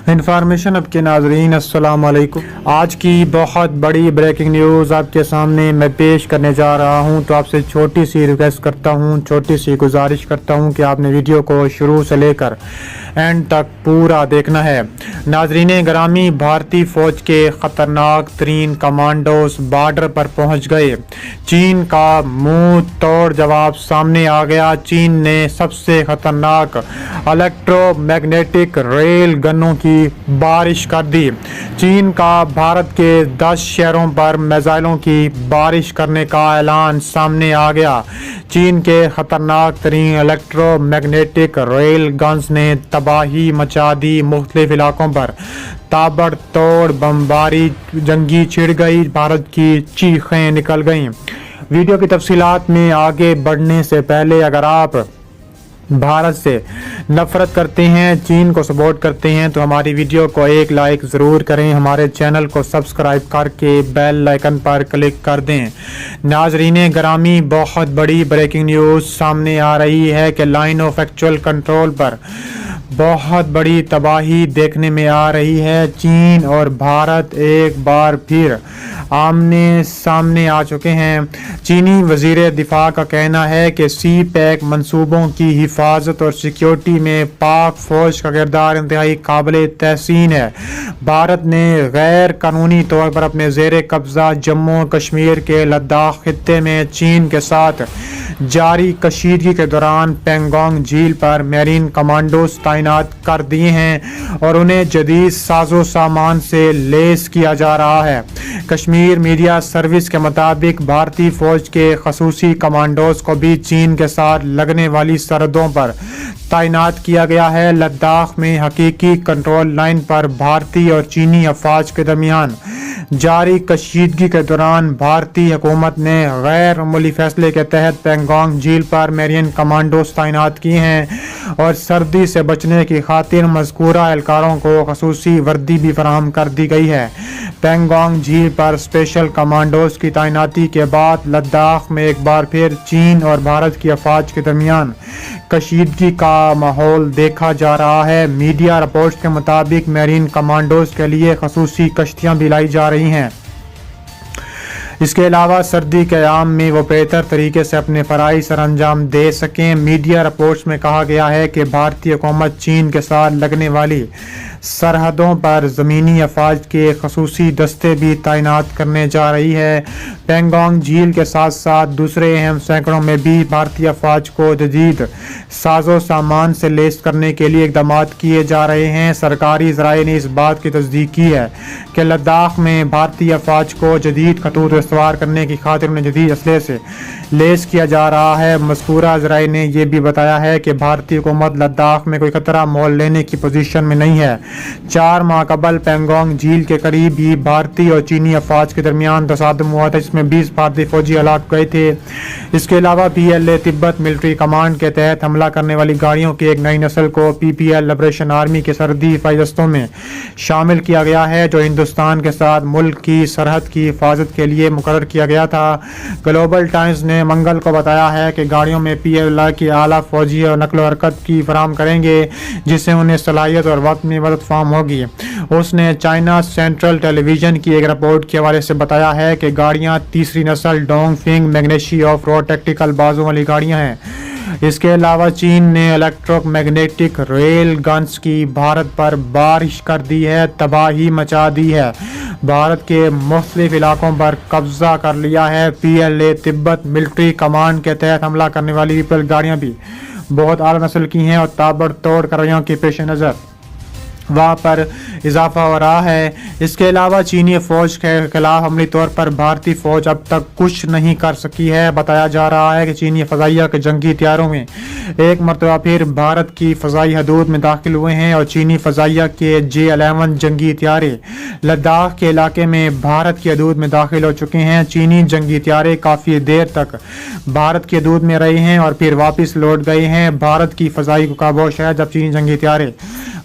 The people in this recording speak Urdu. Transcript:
انفارمیشن اب کے ناظرین السلام علیکم۔ آج کی بہت بڑی بریکنگ نیوز آپ کے سامنے میں پیش کرنے جا رہا ہوں، تو آپ سے چھوٹی سی ریکویسٹ کرتا ہوں، چھوٹی سی گزارش کرتا ہوں کہ آپ نے ویڈیو کو شروع سے لے کر اینڈ تک پورا دیکھنا ہے۔ ناظرین گرامی، بھارتی فوج کے خطرناک ترین کمانڈوز بارڈر پر پہنچ گئے۔ چین کا منہ توڑ جواب سامنے آ گیا۔ چین نے سب سے خطرناک الیکٹرو میگنیٹک ریل گنوں کی بارش کر دی۔ چین کا بھارت کے 10 شہروں پر میزائلوں کی بارش کرنے کا اعلان سامنے آ گیا۔ چین کے خطرناک ترین الیکٹرو میگنیٹک ریل گنز نے تباہی مچا دی۔ مختلف علاقوں پر تابڑ توڑ بمباری جنگی چھڑ گئی، بھارت کی چیخیں نکل گئیں۔ ویڈیو کی تفصیلات میں آگے بڑھنے سے پہلے اگر آپ بھارت سے نفرت کرتے ہیں، چین کو سپورٹ کرتے ہیں، تو ہماری ویڈیو کو ایک لائک ضرور کریں، ہمارے چینل کو سبسکرائب کر کے بیل آئیکن پر کلک کر دیں۔ ناظرین گرامی، بہت بڑی بریکنگ نیوز سامنے آ رہی ہے کہ لائن آف ایکچوئل کنٹرول پر بہت بڑی تباہی دیکھنے میں آ رہی ہے۔ چین اور بھارت ایک بار پھر آمنے سامنے آ چکے ہیں۔ چینی وزیر دفاع کا کہنا ہے کہ سی پیک منصوبوں کی حفاظت اور سیکیورٹی میں پاک فوج کا کردار انتہائی قابل تحسین ہے۔ بھارت نے غیر قانونی طور پر اپنے زیر قبضہ جموں کشمیر کے لداخ خطے میں چین کے ساتھ جاری کشیدگی کے دوران پینگانگ جھیل پر میرین کمانڈوز تعینات کر دیے ہیں اور انہیں جدید ساز و سامان سے لیس کیا جا رہا ہے۔ کشمیر میڈیا سروس کے مطابق بھارتی فوج کے خصوصی کمانڈوز کو بھی چین کے ساتھ لگنے والی سرحدوں پر تعینات کیا گیا ہے۔ لداخ میں حقیقی کنٹرول لائن پر بھارتی اور چینی افواج کے درمیان جاری کشیدگی کے دوران بھارتی حکومت نے غیر معمولی فیصلے کے تحت پینگانگ جھیل پر میرین کمانڈوز تعینات کیے ہیں اور سردی سے بچنے کی خاطر مذکورہ اہلکاروں کو خصوصی وردی بھی فراہم کر دی گئی ہے۔ پینگانگ جھیل پر اسپیشل کمانڈوز کی تعیناتی کے بعد لداخ میں ایک بار پھر چین اور بھارت کی افواج کے درمیان کشیدگی کا ماحول دیکھا جا رہا ہے۔ میڈیا رپورٹس کے مطابق میرین کمانڈوز کے لیے خصوصی کشتیاں بھی لائی جا رہی ہیں۔ اس کے علاوہ سردی کے ایام میں وہ بہتر طریقے سے اپنے فرائض سر انجام دے سکیں۔ میڈیا رپورٹس میں کہا گیا ہے کہ بھارتی حکومت چین کے ساتھ لگنے والی سرحدوں پر زمینی افواج کے خصوصی دستے بھی تعینات کرنے جا رہی ہے۔ پینگانگ جھیل کے ساتھ ساتھ دوسرے اہم سینکڑوں میں بھی بھارتی افواج کو جدید ساز و سامان سے لیس کرنے کے لیے اقدامات کیے جا رہے ہیں۔ سرکاری ذرائع نے اس بات کی تصدیق کی ہے کہ لداخ میں بھارتی افواج کو جدید خطوط استوار کرنے کی خاطر انہیں جدید اسلحے سے لیس کیا جا رہا ہے۔ مذکورہ ذرائع نے یہ بھی بتایا ہے کہ بھارتی حکومت لداخ میں کوئی خطرہ مول لینے کی پوزیشن میں نہیں ہے۔ 4 ماہ قبل پینگانگ جھیل کے قریب ہی بھارتی اور چینی افواج کے درمیان تصادم ہوا تھا، جس میں 20 بھارتی فوجی ہلاک گئے تھے۔ اس کے علاوہ PLA تبت ملٹری کمانڈ کے تحت حملہ کرنے والی گاڑیوں کی ایک نئی نسل کو PPL لبریشن آرمی کے سرحدی حفاظتی دستوں میں شامل کیا گیا ہے، جو ہندوستان کے ساتھ ملک کی سرحد کی حفاظت کے لیے مقرر کیا گیا تھا۔ گلوبل ٹائمز نے منگل کو بتایا ہے کہ گاڑیوں میں PLA کی اعلیٰ فوجی اور نقل و حرکت کی فراہم کریں گے، جس سے انہیں صلاحیت اور وقت میں مدد فراہم ہوگی۔ اس نے چائنا سینٹرل ٹیلی ویژن کی ایک رپورٹ کے حوالے سے بتایا ہے کہ گاڑیاں تیسری نسل ڈونگ فنگ میگنیشی آف روڈ ٹیکٹیکل بازوں والی گاڑیاں ہیں۔ اس کے علاوہ چین نے الیکٹرو میگنیٹک ریل گنز کی بھارت پر بارش کر دی ہے، تباہی مچا دی ہے، بھارت کے مختلف علاقوں پر قبضہ کر لیا ہے۔ PLA تبت ملٹری کمانڈ کے تحت حملہ کرنے والی ریپل گاڑیاں بھی بہت اعلیٰ نسل کی ہیں اور تابڑ توڑ کارروائیوں کے پیش نظر وہاں پر اضافہ ہو رہا ہے۔ اس کے علاوہ چینی فوج کے خلاف عملی طور پر بھارتی فوج اب تک کچھ نہیں کر سکی ہے۔ بتایا جا رہا ہے کہ چینی فضائیہ کے جنگی طیاروں میں ایک مرتبہ پھر بھارت کی فضائی حدود میں داخل ہوئے ہیں اور چینی فضائیہ کے J-11 جنگی طیارے لداخ کے علاقے میں بھارت کی حدود میں داخل ہو چکے ہیں۔ چینی جنگی طیارے کافی دیر تک بھارت کی حدود میں رہے ہیں اور پھر واپس لوٹ گئے ہیں۔ بھارت کی فضائی کو کابوش ہے جب چینی جنگی طیارے